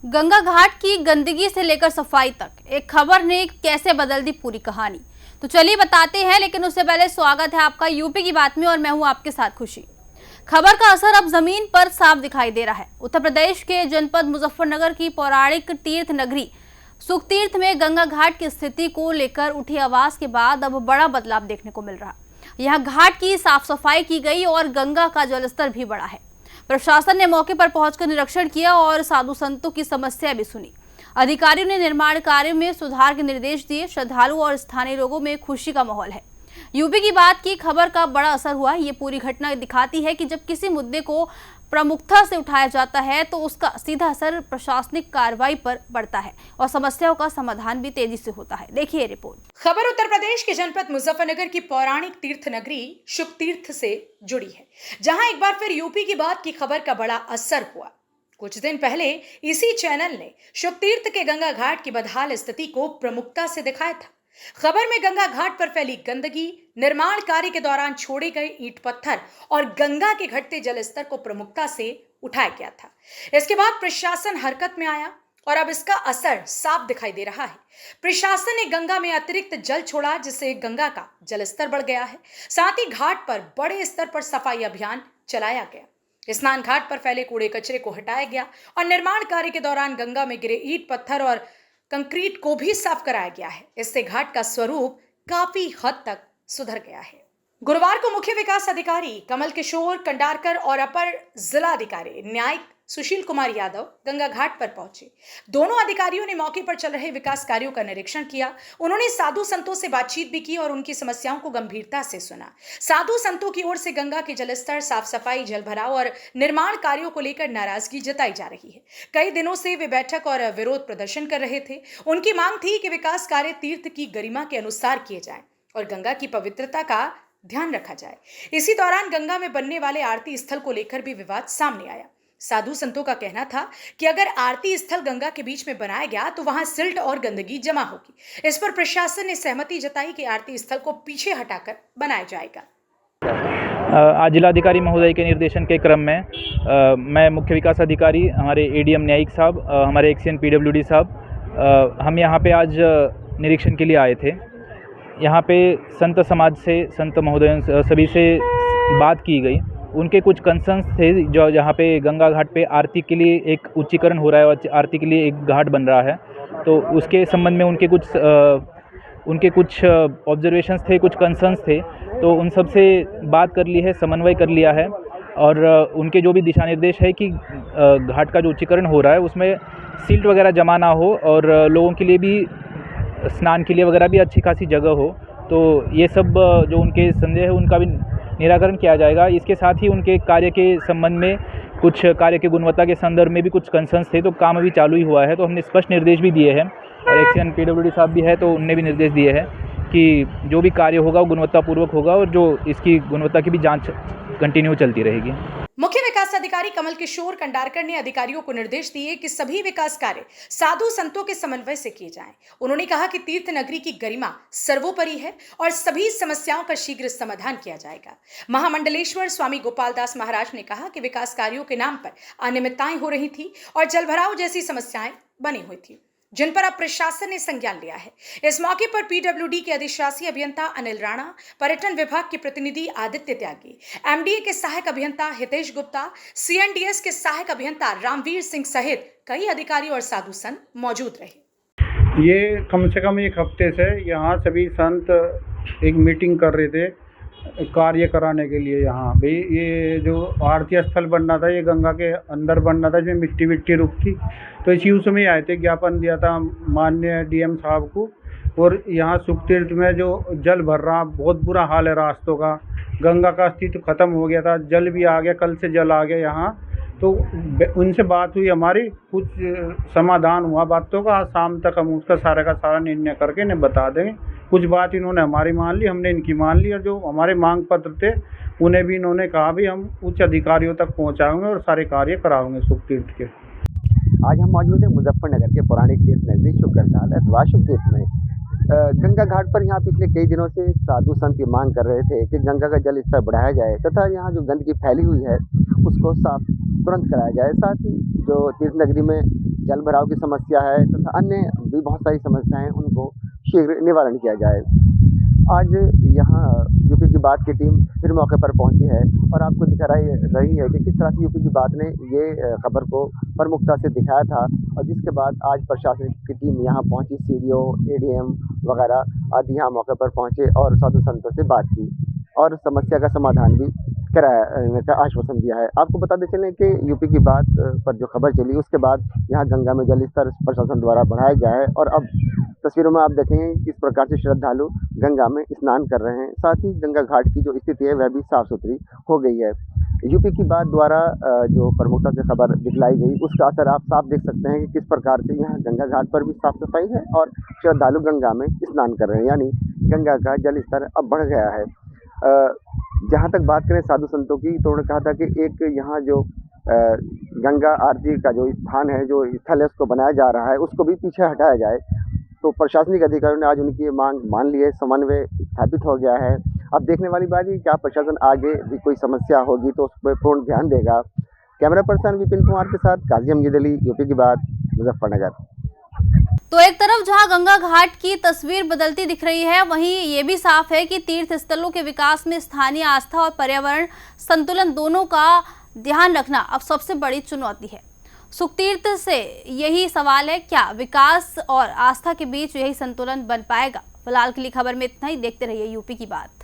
गंगा घाट की गंदगी से लेकर सफाई तक एक खबर ने कैसे बदल दी पूरी कहानी। तो चलिए बताते हैं, लेकिन उससे पहले स्वागत है आपका यूपी की बात में और मैं हूं आपके साथ खुशी। खबर का असर अब जमीन पर साफ दिखाई दे रहा है। उत्तर प्रदेश के जनपद मुजफ्फरनगर की पौराणिक तीर्थ नगरी सुखतीर्थ में गंगा घाट की स्थिति को लेकर उठी आवाज के बाद अब बड़ा बदलाव देखने को मिल रहा। यहाँ घाट की साफ सफाई की गई और गंगा का जलस्तर भी बढ़ा है। प्रशासन ने मौके पर पहुंचकर निरीक्षण किया और साधु संतों की समस्या भी सुनी। अधिकारियों ने निर्माण कार्य में सुधार के निर्देश दिए। श्रद्धालु और स्थानीय लोगों में खुशी का माहौल है। यूपी की बात की खबर का बड़ा असर हुआ। ये पूरी घटना दिखाती है कि जब किसी मुद्दे को प्रमुखता से उठाया जाता है तो उसका सीधा असर प्रशासनिक कार्रवाई पर पड़ता है और समस्याओं का समाधान भी तेजी से होता है। देखिए रिपोर्ट। खबर उत्तर प्रदेश के जनपद मुजफ्फरनगर की पौराणिक तीर्थ नगरी शुकतीर्थ से जुड़ी है, जहां एक बार फिर यूपी की बात की खबर का बड़ा असर हुआ। कुछ दिन पहले इसी चैनल ने शुकतीर्थ के गंगा घाट की बदहाल स्थिति को प्रमुखता से दिखाया था। खबर में गंगा घाट पर फैली गंदगी, निर्माण कार्य के दौरान छोड़े गए ईंट पत्थर और गंगा के घटते जल स्तर को प्रमुखता से उठाया गया था। इसके बाद प्रशासन हरकत में आया और अब इसका असर साफ दिखाई दे रहा है। प्रशासन ने गंगा में अतिरिक्त जल छोड़ा, जिससे गंगा का जलस्तर बढ़ गया है। साथ ही घाट पर बड़े स्तर पर सफाई अभियान चलाया गया। स्नान घाट पर फैले कूड़े कचरे को हटाया गया और निर्माण कार्य के दौरान गंगा में गिरे ईंट पत्थर और कंक्रीट को भी साफ कराया गया है। इससे घाट का स्वरूप काफी हद तक सुधर गया है। गुरुवार को मुख्य विकास अधिकारी कमल किशोर कंडारकर और अपर जिलाधिकारी न्यायिक सुशील कुमार यादव गंगा घाट पर पहुंचे। दोनों अधिकारियों ने मौके पर चल रहे विकास कार्यों का निरीक्षण किया। उन्होंने साधु संतों से बातचीत भी की और उनकी समस्याओं को गंभीरता से सुना। साधु संतों की ओर से गंगा के जलस्तर, साफ सफाई, जल भराव और निर्माण कार्यों को लेकर नाराजगी जताई जा रही है। कई दिनों से वे बैठक और विरोध प्रदर्शन कर रहे थे। उनकी मांग थी कि विकास कार्य तीर्थ की गरिमा के अनुसार किए जाएं और गंगा की पवित्रता का ध्यान रखा जाए। इसी दौरान गंगा में बनने वाले आरती स्थल को लेकर भी विवाद सामने आया। साधु संतों का कहना था कि अगर आरती स्थल गंगा के बीच में बनाया गया तो वहां सिल्ट और गंदगी जमा होगी। इस पर प्रशासन ने सहमति जताई कि आरती स्थल को पीछे हटाकर बनाया जाएगा। आज जिलाधिकारी महोदय के निर्देशन के क्रम में मैं मुख्य विकास अधिकारी, हमारे एडीएम न्यायिक साहब, हमारे एक्सीएन पीडब्ल्यूडी साहब, हम यहाँ पे आज निरीक्षण के लिए आए थे। यहाँ पे संत समाज से, संत महोदय सभी से बात की गई। उनके कुछ कंसर्न्स थे जो यहाँ पे गंगा घाट पे आरती के लिए एक उच्चीकरण हो रहा है और आरती के लिए एक घाट बन रहा है, तो उसके संबंध में उनके कुछ ऑब्जर्वेशंस थे, कुछ कंसर्न्स थे। तो उन सब से बात कर ली है, समन्वय कर लिया है और उनके जो भी दिशा निर्देश है कि घाट का जो उच्चीकरण हो रहा है उसमें सिल्ट वगैरह जमा ना हो और लोगों के लिए भी स्नान के लिए वगैरह भी अच्छी खासी जगह हो। तो ये सब जो उनके संदेह है उनका भी निराकरण किया जाएगा। इसके साथ ही उनके कार्य के संबंध में, कुछ कार्य की गुणवत्ता के संदर्भ में भी कुछ कंसर्न्स थे, तो काम अभी चालू ही हुआ है। तो हमने स्पष्ट निर्देश भी दिए हैं और एक्सीएन पीडब्ल्यूडी साहब भी है तो उनने भी निर्देश दिए हैं कि जो भी कार्य होगा वो गुणवत्तापूर्वक होगा और जो इसकी गुणवत्ता की भी जांच कंटिन्यू चलती रहेगी। मुख्य विकास अधिकारी कमल किशोर कंडारकर ने अधिकारियों को निर्देश दिए कि सभी विकास कार्य साधु संतों के समन्वय से किए जाएं। उन्होंने कहा कि तीर्थ नगरी की गरिमा सर्वोपरि है और सभी समस्याओं का शीघ्र समाधान किया जाएगा। महामंडलेश्वर स्वामी गोपाल दास महाराज ने कहा कि विकास कार्यों के नाम पर अनियमितताएं हो रही थी और जलभराव जैसी समस्याएं बनी हुई थी, जिन पर अब प्रशासन ने संज्ञान लिया है। इस मौके पर पीडब्ल्यूडी के अधिशासी अभियंता अनिल राणा, पर्यटन विभाग के प्रतिनिधि आदित्य त्यागी, एमडीए के सहायक अभियंता हितेश गुप्ता, सीएनडीएस के सहायक अभियंता रामवीर सिंह सहित कई अधिकारी और साधु संत मौजूद रहे। ये कम से कम एक हफ्ते से यहाँ सभी संत एक मीटिंग कर रहे थे कार्य कराने के लिए। यहाँ भी ये जो आरती स्थल बनना था, ये गंगा के अंदर बनना था, इसमें मिट्टी रुकती, तो इसी यूज में आए थे। ज्ञापन दिया था माननीय डीएम साहब को। और यहाँ सुखतीर्थ में जो जल भर रहा, बहुत बुरा हाल है रास्तों का। गंगा का अस्तित्व खत्म हो गया था, जल भी आ गया, कल से जल आ गया यहाँ। तो उनसे बात हुई हमारी, कुछ समाधान हुआ बातों का। आज शाम तक हम उसका सारा का सारा निर्णय करके इन्हें बता देंगे। कुछ बात इन्होंने हमारी मान ली, हमने इनकी मान ली, और जो हमारे मांग पत्र थे उन्हें भी इन्होंने कहा भी हम उच्च अधिकारियों तक पहुंचाएंगे और सारे कार्य कराएंगे सुखतीर्थ के। आज हम मौजूद हैं मुजफ्फरनगर के पौराणिक तीर्थ नगरी शुकरताल अथवा शुकतीर्थ में। गंगा घाट पर यहाँ पिछले कई दिनों से साधु संत ये मांग कर रहे थे कि गंगा का जल स्तर बढ़ाया जाए तथा यहाँ जो गंदगी फैली हुई है उसको साफ तुरंत कराया जाए। साथ ही जो तीर्थ नगरी में जल भराव की समस्या है तथा अन्य भी बहुत सारी समस्याएं हैं, उनको शीघ्र निवारण किया जाए। आज यहाँ यूपी की बात की टीम फिर मौके पर पहुंची है और आपको दिखा रही है कि किस तरह से यूपी की बात ने ये खबर को प्रमुखता से दिखाया था और जिसके बाद आज प्रशासन की टीम यहाँ पहुंची, सीडीओ, एडीएम वगैरह आदि यहाँ मौके पर पहुंचे और साधु संतों से बात की और समस्या का समाधान भी कराने का आश्वासन दिया है। आपको बताते चलें कि यूपी की बात पर जो खबर चली उसके बाद यहाँ गंगा में जल स्तर प्रशासन द्वारा बढ़ाया गया है और अब तस्वीरों में आप देखेंगे किस प्रकार से श्रद्धालु गंगा में स्नान कर रहे हैं। साथ ही गंगा घाट की जो स्थिति है वह भी साफ सुथरी हो गई है। यूपी की बात द्वारा जो प्रमुखता से खबर दिखलाई गई उसका असर आप साफ देख सकते हैं कि किस प्रकार से यहाँ गंगा घाट पर भी साफ सफाई है और श्रद्धालु गंगा में स्नान कर रहे हैं, यानी गंगा का जल स्तर अब बढ़ गया है। जहाँ तक बात करें साधु संतों की, तो उन्होंने कहा था कि एक यहाँ जो गंगा आरती का जो स्थान है, जो स्थल है, उसको बनाया जा रहा है, उसको भी पीछे हटाया जाए। तो प्रशासनिक अधिकारियों ने आज उनकी ये मांग मान ली है, समन्वय स्थापित हो गया है। अब देखने वाली बात है कि क्या प्रशासन आगे भी कोई समस्या होगी तो उस पर पूर्ण ध्यान देगा। कैमरा पर्सन विपिन कुमार के साथ काजी अमजद अली, यूपी की बात, मुजफ्फरनगर। तो एक तरफ जहां गंगा घाट की तस्वीर बदलती दिख रही है, वहीं ये भी साफ है कि तीर्थ स्थलों के विकास में स्थानीय आस्था और पर्यावरण संतुलन दोनों का ध्यान रखना अब सबसे बड़ी चुनौती है। सुखतीर्थ से यही सवाल है, क्या विकास और आस्था के बीच यही संतुलन बन पाएगा? फिलहाल के लिए खबर में इतना ही। देखते रहिए यूपी की बात।